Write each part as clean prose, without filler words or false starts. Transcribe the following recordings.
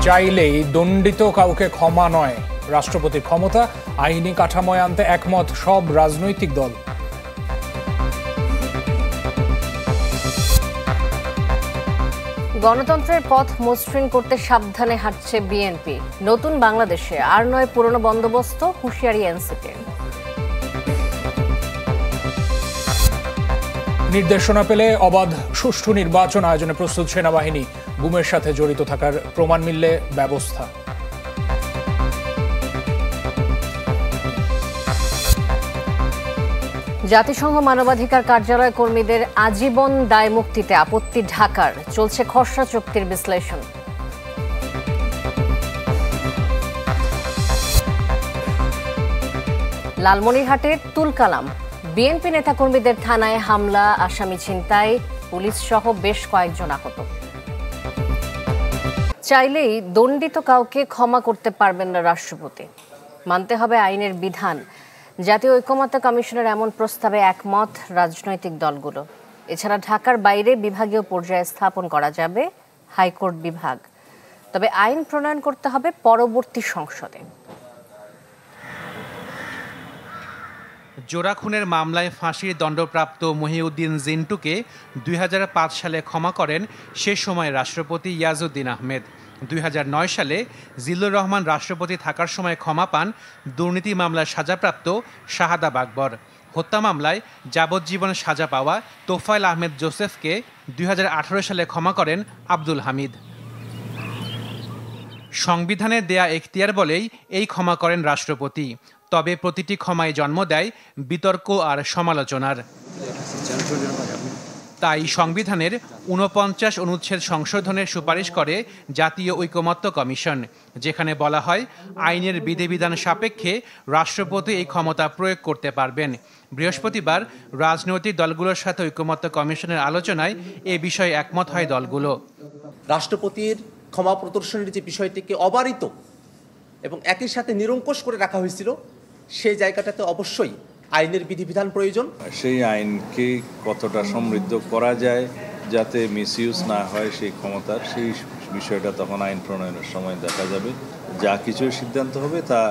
চাইলেই দণ্ডিত কাউকে ক্ষমা নয়, রাষ্ট্রপতির ক্ষমতা আইনি কাঠামোয় আনতে একমত সব রাজনৈতিক দল। গণতন্ত্রের পথ মসৃণ করতে সাবধানে হাঁটছে বিএনপি। নতুন বাংলাদেশে আর নয় পুরনো বন্দোবস্ত, হুঁশিয়ারি এনসিপির। নির্দেশনা পেলে অবাধ সুষ্ঠু নির্বাচন আয়োজনে প্রস্তুত সেনাবাহিনী, গুমের সাথে জড়িত থাকার প্রমাণ মিললে ব্যবস্থা। জাতিসংঘ মানবাধিকার কার্যালয় কর্মীদের আজীবন দায় মুক্তিতে আপত্তি ঢাকার, চলছে খসড়া চুক্তির বিশ্লেষণ। লালমনিরহাটের তুলকালাম, বিএনপি নেতাকর্মীদের থানায় হামলা, আসামি ছিনতাই, পুলিশ সহ বেশ কয়েকজন আহত। চাইলেই দণ্ডিত কাউকে ক্ষমা করতে পারবেন না রাষ্ট্রপতি, মানতে হবে আইনের বিধান। জাতীয় ঐকমত্য কমিশনের এমন প্রস্তাবে একমত রাজনৈতিক দলগুলো। এছাড়া ঢাকার বাইরে বিভাগীয় পর্যায়ে স্থাপন করা যাবে হাইকোর্ট বিভাগ, তবে আইন প্রণয়ন করতে হবে পরবর্তী সংসদে। জোড়া খুনের মামলায় ফাঁসির দণ্ডপ্রাপ্ত মহিউদ্দিন জিন্টুকে 2005 সালে ক্ষমা করেন সে সময় রাষ্ট্রপতি ইয়াজউদ্দিন আহমেদ। 2009 সালে জিল্লুর রহমান রাষ্ট্রপতি থাকার সময় ক্ষমা পান দুর্নীতি মামলায় সাজাপ্রাপ্ত শাহাদা বাকবর। হত্যা মামলায় যাবজ্জীবন সাজা পাওয়া তোফায়েল আহমেদ জোসেফকে 2018 সালে ক্ষমা করেন আব্দুল হামিদ। সংবিধানে দেয়া এখতিয়ার বলেই এই ক্ষমা করেন রাষ্ট্রপতি, তবে প্রতিটি ক্ষমায় জন্ম দেয় বিতর্ক আর সমালোচনার। তাই সংবিধানের 49 অনুচ্ছেদ সংশোধনের সুপারিশ করে জাতীয় ঐকমত্য কমিশন, যেখানে বলা হয় আইনের বিধিবিধান সাপেক্ষে রাষ্ট্রপতি এই ক্ষমতা প্রয়োগ করতে পারবেন। বৃহস্পতিবার রাজনৈতিক দলগুলোর সাথে ঐকমত্য কমিশনের আলোচনায় এ বিষয়ে একমত হয় দলগুলো। রাষ্ট্রপতির ক্ষমা প্রদর্শনের যে বিষয়টিকে অবারিত এবং একই সাথে নিরঙ্কুশ করে রাখা হয়েছিল, সেই জায়গাটাতে অবশ্যই আইনের বিধিবিধান প্রয়োজন। সেই আইনকে কতটা সমৃদ্ধ করা যায় যাতে মিসইউজ না হয় সেই ক্ষমতার, সেই বিষয়টা তখন আইন প্রণয়নের সময় দেখা যাবে। যা কিছু সিদ্ধান্ত হবে তা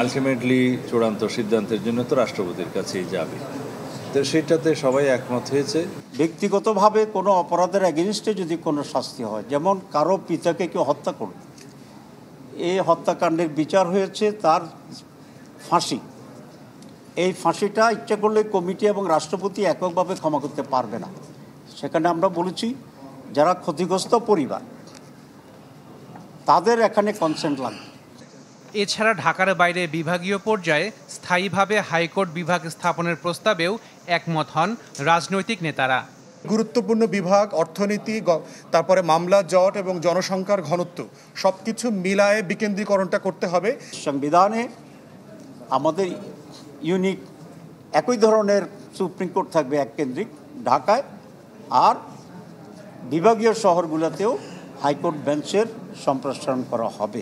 আলটিমেটলি চূড়ান্ত সিদ্ধান্তের জন্য তো রাষ্ট্রপতির কাছেই যাবে। তো সেটাতে সবাই একমত হয়েছে। ব্যক্তিগতভাবে কোনো অপরাধের এগেনস্টে যদি কোনো শাস্তি হয়, যেমন কারো পিতাকে কেউ হত্যা করল, এই হত্যাকাণ্ডের বিচার হয়েছে তার ফাঁসি, এই ফাঁসিটা ইচ্ছা করলে কমিটি এবং রাষ্ট্রপতি এককভাবে ক্ষমা করতে পারবে না। সেখানে আমরা বলেছি যারা ক্ষতিগ্রস্ত পরিবার তাদের এখানে কনসেন্ট লাগবে। এছাড়া ঢাকার বাইরে বিভাগীয় পর্যায়ে স্থায়ীভাবে হাইকোর্ট বিভাগ স্থাপনের প্রস্তাবেও একমত হন রাজনৈতিক নেতারা। গুরুত্বপূর্ণ বিভাগ, অর্থনীতি, তারপরে মামলা জট এবং জনসংখ্যার ঘনত্ব সবকিছু মিলায়ে বিকেন্দ্রীকরণটা করতে হবে। সংবিধানে আমাদের ইউনিক একই ধরনের সুপ্রিম কোর্ট থাকবে এককেন্দ্রিক ঢাকায়, আর বিভাগীয় শহরগুলোতেও হাইকোর্ট বেঞ্চের সম্প্রসারণ করা হবে।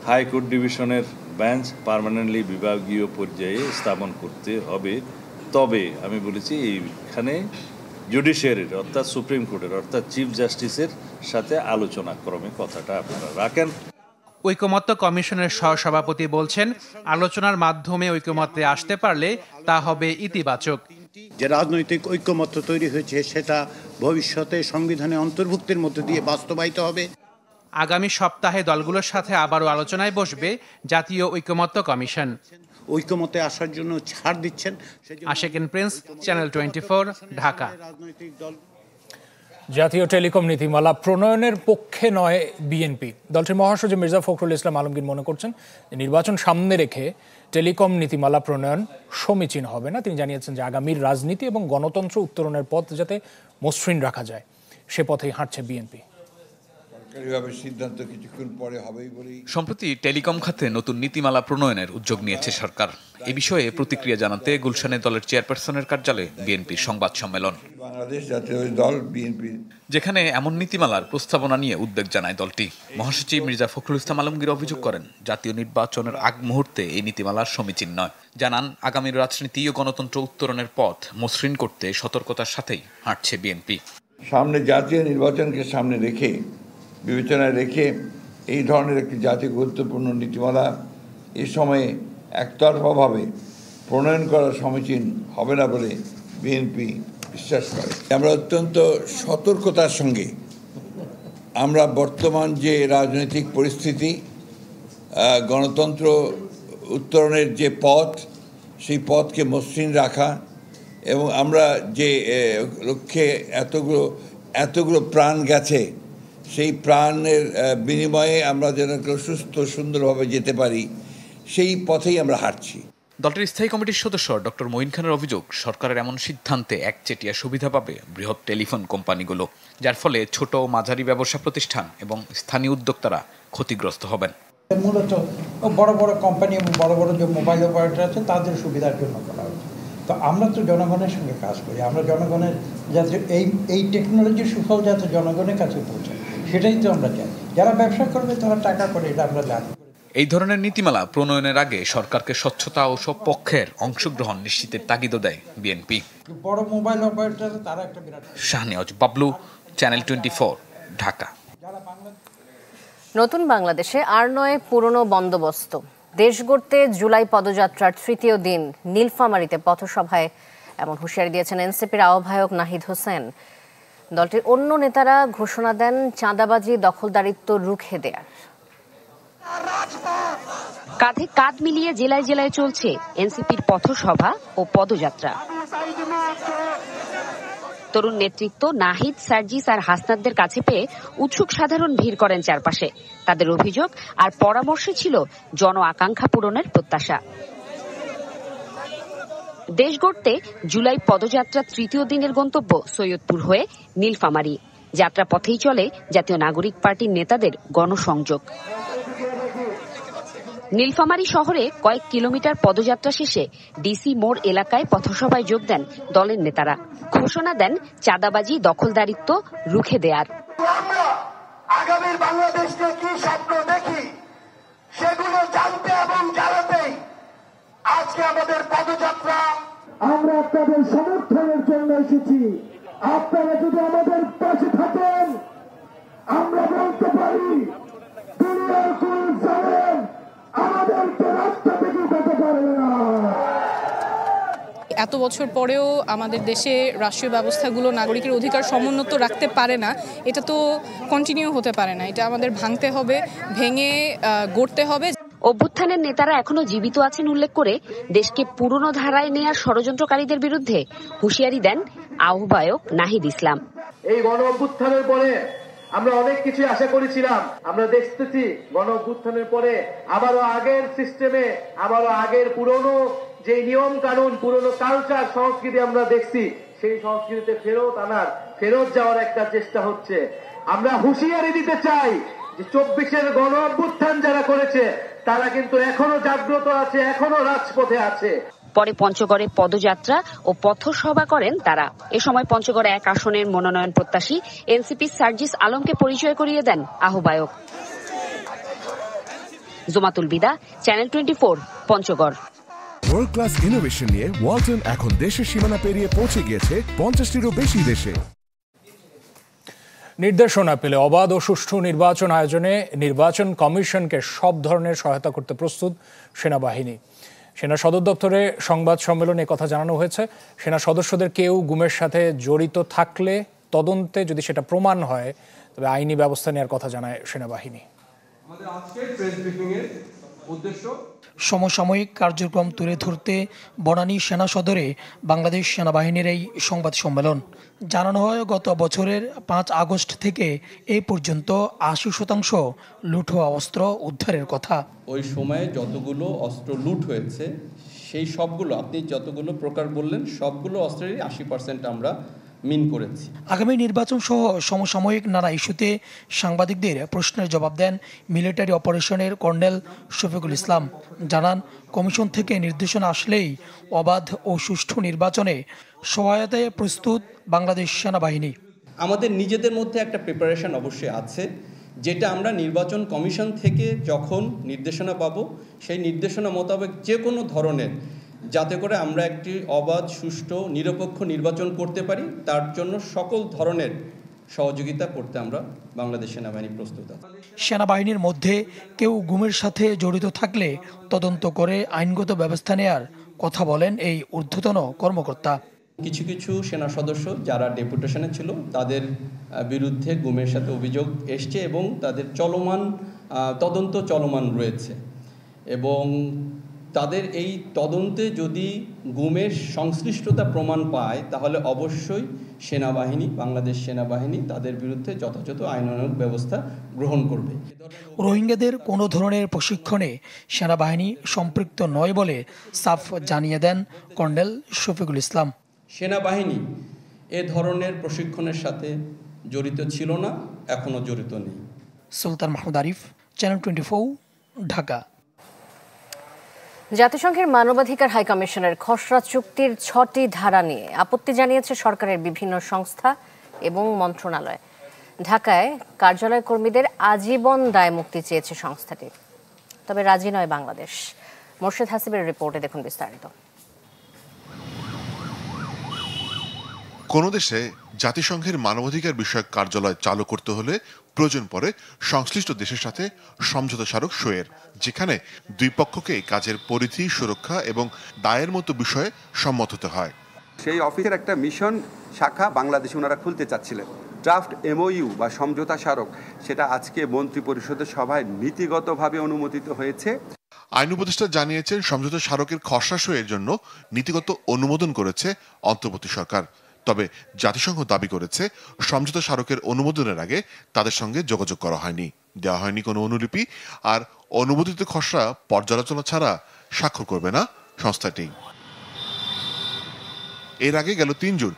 হাইকোর্ট ডিভিশনের বেঞ্চ পার্মানেন্টলি বিভাগীয় পর্যায়ে স্থাপন করতে হবে। তবে আমি বলেছি এইখানে জুডিশিয়ারির অর্থাৎ সুপ্রিম কোর্টের অর্থাৎ চিফ জাস্টিসের সাথে আলোচনা ক্রমে কথাটা আপনারা রাখেন। ঐকমত্য কমিশনের সহসভাপতি বলছেন, আলোচনার মাধ্যমে ঐকমত্যে আসতে পারলে তা হবে ইতিবাচক। যে রাজনৈতিক ঐকমত্য তৈরি হয়েছে সেটা ভবিষ্যতে সংবিধানে অন্তর্ভুক্তির মধ্যে দিয়ে বাস্তবায়িত হবে। আগামী সপ্তাহে দলগুলোর সাথে আবারও আলোচনায় বসবে জাতীয় ঐকমত্য কমিশন। ঐকমত্যে আসার জন্য ছাড় দিচ্ছেন। আশেকিন প্রিন্স, চ্যানেল 24, ঢাকা। জাতীয় টেলিকম নীতিমালা প্রণয়নের পক্ষে নয় বিএনপি। দলটির মহাসচিব মির্জা ফখরুল ইসলাম আলমগীর মনে করছেন নির্বাচন সামনে রেখে টেলিকম নীতিমালা প্রণয়ন সমীচীন হবে না। তিনি জানিয়েছেন যে আগামীর রাজনীতি এবং গণতন্ত্র উত্তরণের পথ যাতে মসৃণ রাখা যায়, সে পথেই হাঁটছে বিএনপি। সম্প্রতি টেলিকম খাতে নতুন নীতিমালা প্রণয়নের উদ্যোগ নিয়েছে সরকার। এ বিষয়ে প্রতিক্রিয়া জানাতে গুলশানে দলের চেয়ারপারসনের কার্যালয়ে বিএনপির সংবাদ সম্মেলন, যেখানে এমন নীতিমালার প্রস্তাবনা নিয়ে উদ্বেগ জানায় দলটি। মহাসচিব মির্জা ফখরুল ইসলাম আলমগীর অভিযোগ করেন, জাতীয় নির্বাচনের আগ মুহূর্তে এই নীতিমালার সমীচীন নয়। জানান, আগামীর রাজনীতি ও গণতন্ত্র উত্তরণের পথ মসৃণ করতে সতর্কতার সাথেই হাঁটছে বিএনপি। সামনে জাতীয় নির্বাচনকে সামনে রেখে বিবেচনায় রেখে এই ধরনের একটি জাতীয় গুরুত্বপূর্ণ নীতিমালা এ সময়ে একতরফাভাবে প্রণয়ন করা সমীচীন হবে না বলে বিএনপি বিশ্বাস করে। আমরা অত্যন্ত সতর্কতার সঙ্গে আমরা বর্তমান যে রাজনৈতিক পরিস্থিতি, গণতন্ত্র উত্তরণের যে পথ, সেই পথকে মসৃণ রাখা এবং আমরা যে লক্ষ্যে এতগুলো প্রাণ গেছে, সেই প্রাণের বিনিময়ে আমরা যেন সুস্থ সুন্দরভাবে যেতে পারি, সেই পথেই আমরা হাঁটছি। দলটির স্থায়ী কমিটির সদস্য ডক্টর মঈন খানের অভিযোগ, সরকারের এমন সিদ্ধান্তে একচেটিয়া সুবিধা পাবে বৃহৎ টেলিফোন কোম্পানিগুলো, যার ফলে ছোট ও মাঝারি ব্যবসা প্রতিষ্ঠান এবং স্থানীয় উদ্যোক্তারা ক্ষতিগ্রস্ত হবেন। মূলত বড় বড় কোম্পানি এবং বড় বড় যে মোবাইল অপারেটর আছে তাদের সুবিধার জন্য করা হচ্ছে। তো আমরা তো জনগণের সঙ্গে কাজ করি, আমরা জনগণের যাতে এই টেকনোলজির সুফল যাতে জনগণের কাছে পৌঁছায় সেটাই তো আমরা চাই। যারা ব্যবসা করবে তারা টাকা করে, এটা আমরা জানি। এই ধরনের নীতিমালা প্রণয়নের আগে সরকারকে স্বচ্ছতা ও সব পক্ষের অংশগ্রহণ নিশ্চিতের তাগিদও দেয় বিএনপি। বড় মোবাইল অপারেটর তারা একটা বিরাট। শাহনেওয়াজ বাবলু, চ্যানেল 24, ঢাকা। নতুন বাংলাদেশে আর নয় পুরনো বন্দোবস্ত। দেশ গড়তে জুলাই পদযাত্রার তৃতীয় দিন নীলফামারীতে পথসভায় এমন হুঁশিয়ারি দিয়েছেন এনসিপির আহ্বায়ক নাহিদ হোসেন। দলটির অন্য নেতারা ঘোষণা দেন চাঁদাবাজি, দখলদারিত্ব রুখে দেয়ার। কাঁধে কাঁধ মিলিয়ে জেলায় জেলায় চলছে এনসিপির পথসভা ও পদযাত্রা। তরুণ নেতৃত্ব নাহিদ, সার্জিস আর হাসনাতদের কাছে পেয়ে উৎসুক সাধারণ ভিড় করেন চারপাশে। তাদের অভিযোগ আর পরামর্শে ছিল জন আকাঙ্ক্ষা পূরণের প্রত্যাশা। দেশ গড়তে জুলাই পদযাত্রা তৃতীয় দিনের গন্তব্য সৈয়দপুর হয়ে নীলফামারী। যাত্রা পথেই চলে জাতীয় নাগরিক পার্টির নেতাদের গণসংযোগ। নীলফামারী শহরে কয়েক কিলোমিটার পদযাত্রা শেষে ডিসি মোড় এলাকায় পথসভায় যোগ দেন দলের নেতারা। ঘোষণা দেন চাঁদাবাজি, দখলদারিত্ব রুখে দেয়ার। আমরা আগামীর বাংলাদেশকে কি স্বপ্ন দেখি সেগুলো জানতে এবং জানাতেই আজকে আমাদের পদযাত্রা। আমরা আপনাদের সমর্থনের জন্য এসেছি। আপনারা যদি আমাদের পাশে থাকেন, আমরা বলতে পারি দুনিয়ার কোন জানেন আমাদেরকে রাস্তা থেকে উঠাতে পারবে না। এত বছর পরেও আমাদের দেশে রাষ্ট্রীয় ব্যবস্থাগুলো নাগরিকের অধিকার সমুন্নত রাখতে পারে না, এটা তো কন্টিনিউ হতে পারে না। এটা আমাদের ভাঙতে হবে, ভেঙে গড়তে হবে। অভ্যুত্থানের নেতারা এখনো জীবিত আছেন উল্লেখ করে দেশকে পুরনো ধারায় নেয়ার ষড়যন্ত্রকারীদের বিরুদ্ধে হুঁশিয়ারি দেন আহ্বায়ক নাহিদ ইসলাম। এই গণ অভ্যুত্থানের পরে আমরা অনেক কিছু আশা করেছিলাম। আমরা দেখতেছি গণ অভ্যুত্থানের পরে আবারও আগের সিস্টেমে, আবারও আগের পুরনো যে নিয়ম কানুন, পুরনো কালচার, সংস্কৃতি আমরা দেখছি, সেই সংস্কৃতিতে ফেরত যাওয়ার একটা চেষ্টা হচ্ছে। আমরা হুঁশিয়ারি দিতে চাই যে 24-এর গণ অভ্যুত্থান যারা করেছে তারা কিন্তু এখনো জাগ্রত আছে, এখনো রাজপথে আছে। পরে পঞ্চগড়ে পদযাত্রা ও পথসভা করেন তারা। এ সময় পঞ্চগড়ে 1 আসনের মনোনয়ন প্রত্যাশী এনসিপি সার্জিস আলমকে পরিচয় করিয়ে দেন আহ্বায়ক। Jumatul Bida, channel 24, Panchagarh. World class innovation নিয়ে ওয়ালটন এখন দেশের সীমানা পেরিয়ে পৌঁছে গিয়েছে 50টিরও বেশি দেশে। নির্দেশনা পেলে অবাধ ও সুষ্ঠু নির্বাচন আয়োজনে নির্বাচন কমিশনকে সব ধরনের সহায়তা করতে প্রস্তুত সেনাবাহিনী। সেনা সদর দপ্তরে সংবাদ সম্মেলনে কথা জানানো হয়েছে। সেনা সদস্যদের কেউ গুমের সাথে জড়িত থাকলে তদন্তে যদি সেটা প্রমাণ হয় তবে আইনি ব্যবস্থা নেওয়ার কথা জানায় সেনাবাহিনী। সমসাময়িক কার্যক্রম তুলে ধরতে বনানী সেনা সদরে বাংলাদেশ সেনাবাহিনীর এই সংবাদ সম্মেলন। জানানো হয় গত বছরের 5 আগস্ট থেকে এই পর্যন্ত 80% লুট হওয়া অস্ত্র উদ্ধারের কথা। ওই সময়ে যতগুলো অস্ত্র লুট হয়েছে সেই সবগুলো, আপনি যতগুলো প্রকার বললেন, সবগুলো অস্ত্রেরই 80% আমরা মিন করেছি। আগামী নির্বাচন সহ সমসাময়িক নানা ইস্যুতে সাংবাদিকদের প্রশ্নের জবাব দেন মিলিটারি অপারেশনের কর্নেল শফিকুল ইসলাম। জানান, কমিশন থেকে নির্দেশনা আসলেই অবাধ ও সুষ্ঠু নির্বাচনে সহায়তায় প্রস্তুত বাংলাদেশ সেনাবাহিনী। আমাদের নিজেদের মধ্যে একটা প্রিপারেশন অবশ্যই আছে, যেটা আমরা নির্বাচন কমিশন থেকে যখন নির্দেশনা পাবো সেই নির্দেশনা মোতাবেক যে কোনো ধরনের, যাতে করে আমরা একটি অবাধ, সুষ্ঠু, নিরপেক্ষ নির্বাচন করতে পারি, তার জন্য সকল ধরনের সহযোগিতা করতে আমরা বাংলাদেশ সেনাবাহিনী প্রস্তুত আছি। সেনাবাহিনীর মধ্যে কেউ গুমের সাথে জড়িত থাকলে তদন্ত করে আইনগত ব্যবস্থা নেয়ার কথা বলেন এই ঊর্ধ্বতন কর্মকর্তা। কিছু কিছু সেনা সদস্য যারা ডেপুটেশনে ছিল তাদের বিরুদ্ধে গুমের সাথে অভিযোগ এসছে এবং তাদের তদন্ত চলমান রয়েছে এবং তাদের এই তদন্তে যদি গুমের সংশ্লিষ্টতা প্রমাণ পায় তাহলে অবশ্যই বাংলাদেশ সেনাবাহিনী তাদের বিরুদ্ধে যথাযথ আইনানুগ ব্যবস্থা গ্রহণ করবে। রোহিঙ্গাদের কোনো ধরনের প্রশিক্ষণে সেনাবাহিনী সম্পৃক্ত নয় বলে সাফ জানিয়ে দেন কর্নেল শফিকুল ইসলাম। সেনাবাহিনী এ ধরনের প্রশিক্ষণের সাথে জড়িত ছিল না, এখনো জড়িত নেই। সুলতান মাহমুদ আরিফ, চ্যানেল 24, ঢাকা। জাতিসংঘের মানবাধিকার হাই কমিশনের খসড়া চুক্তির 6টি ধারা নিয়ে আপত্তি জানিয়েছে সরকারের বিভিন্ন সংস্থা এবং মন্ত্রণালয়। ঢাকায় কার্যালয় কর্মীদের আজীবন দায় মুক্তি চেয়েছে সংস্থাটি, তবে রাজি নয় বাংলাদেশ। মোর্শেদ হাসিবের রিপোর্টে দেখুন বিস্তারিত। কোনো দেশে জাতিসংঘের মানবাধিকার বিষয়ক কার্যালয় চালু করতে হলে প্রয়োজন পড়ে সংশ্লিষ্ট দেশের সাথে সমঝোতা স্মারক সইয়ের, যেখানে দুই পক্ষকে কাজের পরিধি, সুরক্ষা এবং দায়ের মতো বিষয়ে সম্মত হতে হয়। সেই অফিসের একটা মিশন শাখা বাংলাদেশে ওনারা খুলতে চাচ্ছিলেন। ড্রাফট MOU বা সমঝোতা স্মারক, সেটা আজকে মন্ত্রী পরিষদের সভায় নীতিগতভাবে অনুমোদিত হয়েছে। আইন উপদেষ্টা জানিয়েছেন, সমঝোতা স্মারকের খসড়া সইয়ের জন্য নীতিগত অনুমোদন করেছে অন্তর্বর্তী সরকার। তবে জাতিসংঘ দাবি করেছে, সমঝোতা স্মারকের অনুমোদনের আগে তাদের সঙ্গে যোগাযোগ করা হয়নি, দেওয়া হয়নি কোনো অনুলিপি, আর অনুমোদিত খসড়া পর্যালোচনা ছাড়া স্বাক্ষর করবে না সংস্থাটি। এর আগে গেল 3 জুন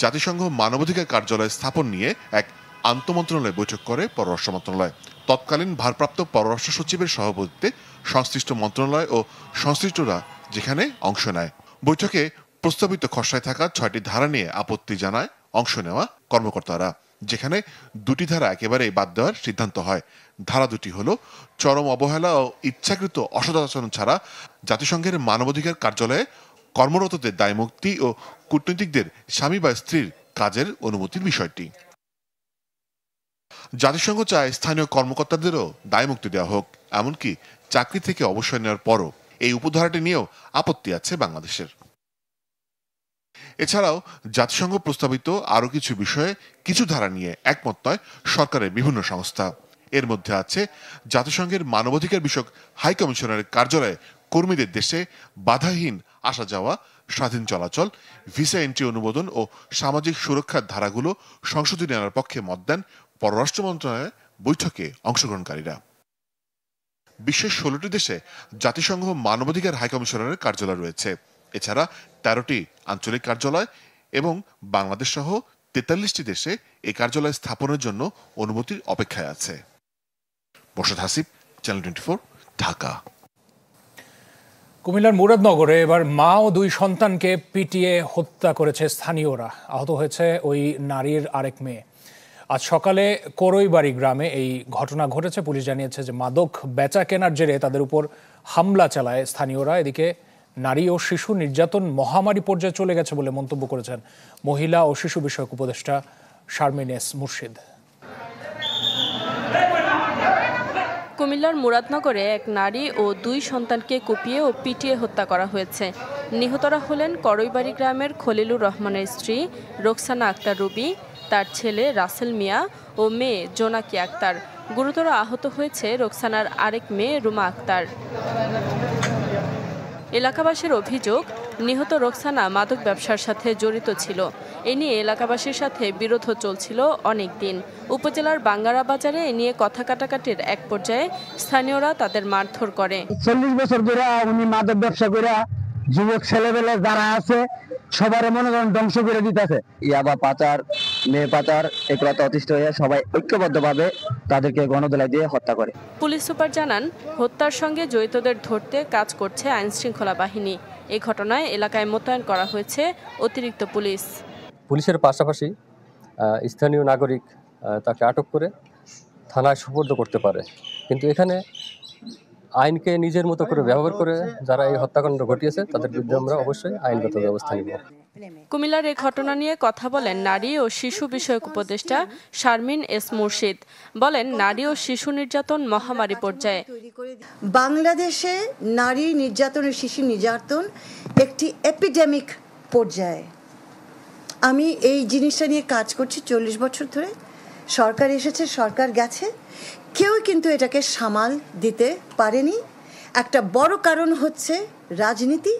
জাতিসংঘ মানবাধিকার কার্যালয় স্থাপন নিয়ে এক আন্তঃমন্ত্রণালয় বৈঠক করে পররাষ্ট্র মন্ত্রণালয়। তৎকালীন ভারপ্রাপ্ত পররাষ্ট্র সচিবের সভাপতিত্বে সংশ্লিষ্ট মন্ত্রণালয় ও সংশ্লিষ্টরা যেখানে অংশ নেয়। বৈঠকে প্রস্তাবিত খসড়ায় থাকা 6টি ধারা নিয়ে আপত্তি জানায় অংশ নেওয়া কর্মকর্তারা, যেখানে 2টি ধারা একেবারেই বাদ দেওয়ার সিদ্ধান্ত হয়। ধারা 2টি হলো চরম অবহেলা ও ইচ্ছাকৃত অসদাচরণ ছাড়া জাতিসংঘের মানবাধিকার কার্যালয়ে কর্মরতদের দায়মুক্তি ও কূটনীতিকদের স্বামী বা স্ত্রীর কাজের অনুমতির বিষয়টি। জাতিসংঘ চায় স্থানীয় কর্মকর্তাদেরও দায়মুক্তি দেওয়া হোক, এমনকি চাকরি থেকে অবসর নেওয়ার পরও। এই উপধারাটি নিয়েও আপত্তি আছে বাংলাদেশের। এছাড়াও জাতিসংঘ প্রস্তাবিত আরও কিছু বিষয়ে কিছু ধারা নিয়ে একমত নয় সরকারের বিভিন্ন সংস্থা। এর মধ্যে আছে জাতিসংঘের মানবাধিকার বিষয়ক হাই কমিশনারের কার্যালয়ে কর্মীদের দেশে বাধাহীন আসা যাওয়া, স্বাধীন চলাচল, ভিসা এন্ট্রি অনুমোদন ও সামাজিক সুরক্ষার ধারাগুলো সংশোধনী আনার পক্ষে মত দেন পররাষ্ট্র মন্ত্রণালয়ের বৈঠকে অংশগ্রহণকারীরা। বিশ্বের 16টি দেশে জাতিসংঘ মানবাধিকার হাই কমিশনারের কার্যালয় রয়েছে। এছাড়া 13টি আঞ্চলিক কার্যালয় এবং বাংলাদেশ সহ 43টি দেশে এই কার্যালয় স্থাপনের জন্য অনুমতির অপেক্ষায় আছে। মোর্শেদ হাসিব, চ্যানেল 24, ঢাকা। কুমিল্লার মুরাদনগরে এবার মা ও 2 সন্তানকে পিটিয়ে হত্যা করেছে স্থানীয়রা। আহত হয়েছে ওই নারীর আরেক মেয়ে। আজ সকালে করইবাড়ি গ্রামে এই ঘটনা ঘটেছে। পুলিশ জানিয়েছে যে মাদক বেচা কেনার জেরে তাদের উপর হামলা চালায় স্থানীয়রা। এদিকে নারী ও শিশু নির্যাতন মহামারী পর্যায়ে চলে গেছে বলে মন্তব্য করেছেন মহিলা ও শিশু বিষয়ক উপদেষ্টা শারমিন এস মুর্শিদ। কুমিল্লার মুরাদনগরে এক নারী ও 2 সন্তানকে কুপিয়ে ও পিটিয়ে হত্যা করা হয়েছে। নিহতরা হলেন করইবাড়ি গ্রামের খলিলুর রহমানের স্ত্রী রোকসানা আক্তার রুবি, তার ছেলে রাসেল মিয়া ও মেয়ে জোনাকি আক্তার। গুরুতর আহত হয়েছে রোকসানার আরেক মেয়ে রুমা আক্তার। এলাকাবাসীর অভিযোগ, নিহত রোকসানা মাদক ব্যবসার সাথে জড়িত ছিল। এ নিয়ে এলাকাবাসীর সাথে বিরোধ চলছিল অনেক দিন। উপজেলার বাঙ্গারা বাজারে এ নিয়ে কথা কাটাকাটির এক পর্যায়ে স্থানীয়রা তাদের মারধর করে। 40 বছর ধরে উনি মাদক ব্যবসা করে যুবক ছেলেবেলে যারা আছে সবার মনে করেন ধ্বংস করে দিতেছে। ইয়াবা পাচার, মেয়ে পাচার, এগুলোতে অতিষ্ঠ হয়ে সবাই ঐক্যবদ্ধভাবে তাদেরকে গণধোলাই দিয়ে হত্যা করে। পুলিশ সুপার জানান, হত্যার সঙ্গে জড়িতদের ধরতে কাজ করছে আইনশৃঙ্খলা বাহিনী। এই ঘটনায় এলাকায় মোতায়েন করা হয়েছে অতিরিক্ত পুলিশ। পুলিশের পাশাপাশি স্থানীয় নাগরিক তাকে আটক করে থানায় সোপর্দ করতে পারে, কিন্তু এখানে আইনকে নিজের মতো করে ব্যবহার করে যারা এই হত্যাকাণ্ড ঘটিয়েছে তাদের বিরুদ্ধে আমরা অবশ্যই আইনগত ব্যবস্থা নিব। কুমিল্লার এই ঘটনা নিয়ে কথা বলেন নারী ও শিশু বিষয়ক উপদেষ্টা শারমিন এস মুর্শিদ। বলেন, নারী ও শিশু নির্যাতন মহামারী পর্যায়ে। বাংলাদেশে নারী নির্যাতন ও শিশু নির্যাতন একটি এপিডেমিক পর্যায়ে। আমি এই জিনিসটা নিয়ে কাজ করছি 40 বছর ধরে। সরকার এসেছে, সরকার গেছে, কেউ কিন্তু এটাকে সামাল দিতে পারেনি। একটা বড় কারণ হচ্ছে রাজনীতি,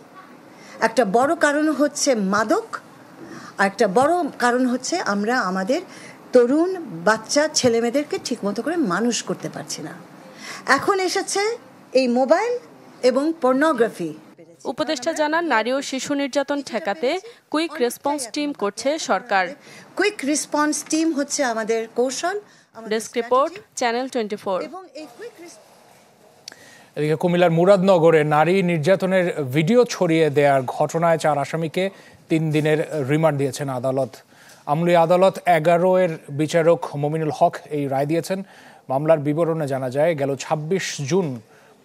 একটা বড় কারণ হচ্ছে মাদক, আর একটা বড় কারণ হচ্ছে আমরা আমাদের তরুণ বাচ্চা ছেলেমেয়েদেরকে ঠিকমতো করে মানুষ করতে পারছি না। এখন এসেছে এই মোবাইল এবং পর্নোগ্রাফি। উপদেষ্টা জানান, নারী ও শিশু নির্যাতন ঠেকাতে কুইক রেসপন্স টিম করছে সরকার। কুইক রেসপন্স টিম হচ্ছে আমাদের কৌশল। Desk report, channel 24। এদিকে কুমিল্লার মুরাদনগরে নারী নির্যাতনের ভিডিও ছড়িয়ে দেওয়ার ঘটনায় 4 আসামিকে 3 দিনের রিমান্ড দিয়েছেন আদালত। আমলি আদালত 11-এর বিচারক মমিনুল হক এই রায় দিয়েছেন। মামলার বিবরণে জানা যায়, গেল 26 জুন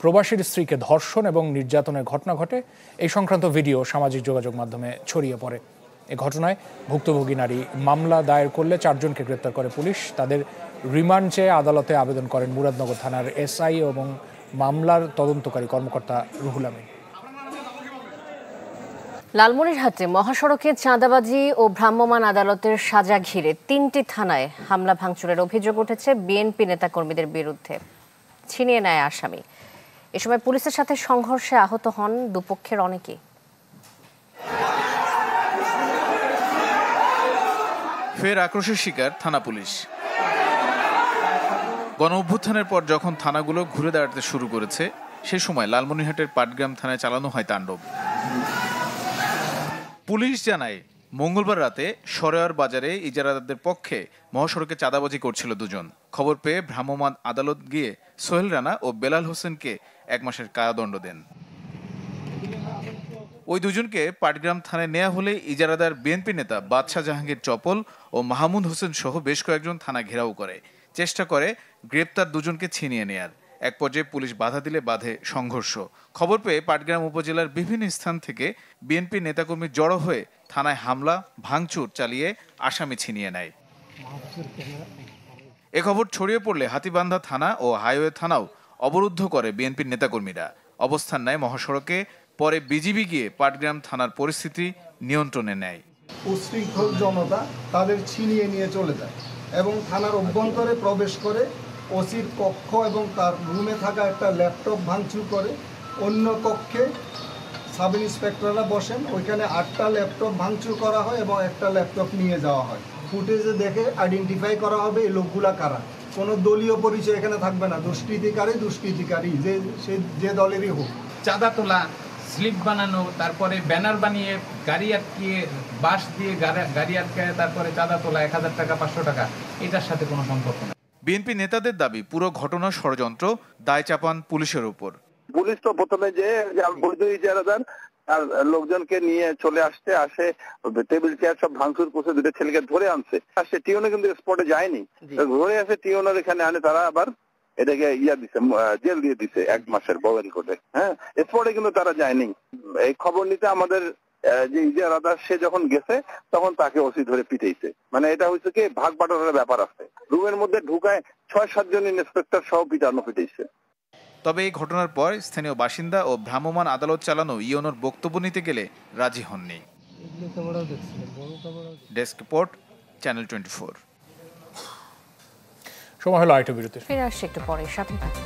প্রবাসীর স্ত্রীকে ধর্ষণ এবং নির্যাতনের ঘটনা ঘটে। এই সংক্রান্ত ভিডিও সামাজিক যোগাযোগ মাধ্যমে ছড়িয়ে পড়ে। এ ঘটনায় ভুক্তভোগী নারী মামলা দায়ের করলে 4 জনকে গ্রেপ্তার করে পুলিশ। তাদের রিমান্ড চেয়ে আদালতে আবেদন করেন মুরাদনগর থানার এসআই এবং মামলার তদন্তকারী কর্মকর্তা রুহুল আমিন। লালমনিরহাটে মহাসড়কে চাঁদাবাজি ও ভ্রাম্যমাণ আদালতের সাজা ঘিরে 3টি থানায় হামলা ভাঙচুরের অভিযোগ উঠেছে বিএনপি নেতাকর্মীদের বিরুদ্ধে। ছিনিয়ে নেয় আসামি। এ সময় পুলিশের সাথে সংঘর্ষে আহত হন দুপক্ষের অনেকেই। ফের আক্রোশের শিকার থানা পুলিশ। গণ অভ্যুত্থানের পর যখন থানাগুলো ঘুরে দাঁড়াতে শুরু করেছে, সে সময় লালমনিরহাটের পাটগ্রাম থানায় চালানো হয় তাণ্ডব। পুলিশ জানায়, মঙ্গলবার রাতে সরেয়ার বাজারে ইজারাদারদের পক্ষে মহাসড়কে চাঁদাবাজি করছিল 2 জন। খবর পেয়ে ভ্রাম্যমাণ আদালত গিয়ে সোহেল রানা ও বেলাল হোসেনকে 1 মাসের কারাদণ্ড দেন। ওই 2 জনকে পাটগ্রাম থানায় নেওয়া হলে ইজারাদার বিএনপি নেতা বাদশাহ জাহাঙ্গীর চপল ও মাহমুদ হোসেন সহ বেশ কয়েকজন থানা ঘেরাও করে চেষ্টা করে গ্রেপ্তার 2 জনকে ছিনিয়ে নেয়ার। এক পর্যায়ে পুলিশ বাধা দিলে বাধে সংঘর্ষ। খবর পেয়ে পাটগ্রাম উপজেলার বিভিন্ন স্থান থেকে বিএনপি নেতাকর্মী জড়ো হয়ে থানায় হামলা ভাঙচুর চালিয়ে আসামি ছিনিয়ে নেয়। এ খবর ছড়িয়ে পড়লে হাতীবান্ধা থানা ও হাইওয়ে থানাও অবরুদ্ধ করে বিএনপির নেতাকর্মীরা। অবস্থান নেয় মহাসড়কে। পরে বিজিবি গিয়ে পাটগ্রাম থানার পরিস্থিতি নিয়ন্ত্রণে নেয়। উশৃঙ্খল জনতা তাদের ছিনিয়ে নিয়ে চলে যায় এবং থানার অভ্যন্তরে প্রবেশ করে ওসির কক্ষ এবং তার রুমে থাকা একটা ল্যাপটপ ভাঙচুর করে। অন্য কক্ষে সাব ইন্সপেক্টররা বসেন, ওইখানে 8টা ল্যাপটপ ভাঙচুর করা হয় এবং একটা ল্যাপটপ নিয়ে যাওয়া হয়। ফুটেজে দেখে আইডেন্টিফাই করা হবে এই লোকগুলা কারা। কোনো দলীয় পরিচয় এখানে থাকবে না। দুষ্কৃতিকারী যে দলেরই হোক। চাঁদা তোলা, স্লিপ বানানো, তারপরে ব্যানার বানিয়ে গাড়ি আটকিয়ে বাস দিয়ে গাড়ি আটকায় তারপরে চাঁদা তোলা 1000 টাকা 500 টাকা, এটার সাথে কোনো সম্পর্ক না। বিএনপি নেতাদের দাবি, পুরো ঘটনা ষড়যন্ত্র, দায় চাপান পুলিশের উপর। পুলিশ তো প্রথমে যে বৈধ ইজারাদার আর লোকজনকে নিয়ে চলে আসে টেবিল চেয়ার সব ভাঙচুর করছে, 2টা ছেলেকে ধরে আনছে। আসছে টিওনে কিন্তু স্পটে যায়নি, ধরে আসে টিওনের এখানে আনে, তারা আবার এটাকে দিছে, জেল দিয়ে দিছে 1 মাসের ববেল করে। হ্যাঁ, স্পটে কিন্তু তারা যায়নি। এই খবর নিতে আমাদের যে ইজারাদার সে যখন গেছে তখন তাকে ওসি ধরে পিটাইছে। মানে এটা হচ্ছে কি ভাগ বাটোয়ারার ব্যাপার আছে। রুমের মধ্যে ঢুকায় 6-7 জন ইন্সপেক্টর সহ পিটাইছে। তবে এই ঘটনার পর স্থানীয় বাসিন্দা ও ভ্রাম্যমাণ আদালত চালানো ইওনোর বক্তব্য নিতে গেলে রাজি হননি। Desk report, channel 24। সময় হলো আরেকটু বিরতি। ফিরে আসছি একটু পরে, সাথে থাকুন।